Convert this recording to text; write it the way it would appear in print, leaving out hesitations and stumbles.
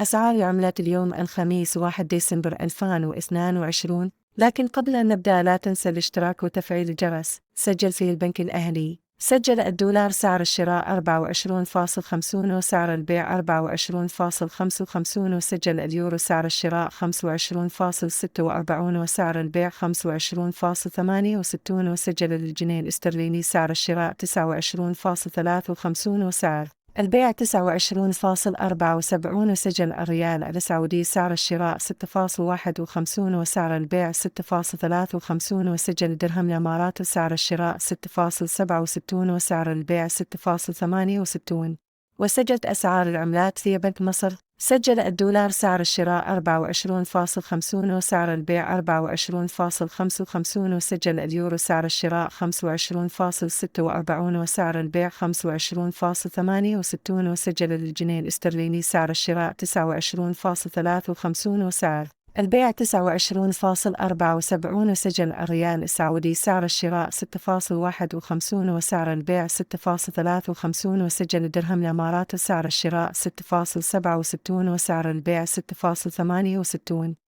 أسعار العملات اليوم الخميس 1 ديسمبر 2022. لكن قبل أن نبدأ لا تنسى الاشتراك وتفعيل الجرس. سجل في البنك الأهلي. سجل الدولار سعر الشراء 24.50 وسعر البيع 24.55 وسجل اليورو سعر الشراء 25.46 وسعر البيع 25.68 وسجل الجنيه الاسترليني سعر الشراء 29.53 وسعر البيع 29.74 وسجل الريال السعودي سعر الشراء 6.51 وسعر البيع 6.53 وسجل الدرهم الإماراتي سعر الشراء 6.67 وسعر البيع 6.68 وسجلت أسعار العملات في بنك مصر. سجل الدولار سعر الشراء 24.50 وسعر البيع 24.55 وسجل اليورو سعر الشراء 25.46 وسعر البيع 25.68 وسجل الجنيه الاسترليني سعر الشراء 29.53 وسعر البيع 29.74 وسجل الريال السعودي سعر الشراء 6.51 وسعر البيع 6.53 وسجل الدرهم الإماراتي سعر الشراء 6.67 وسعر البيع 6.68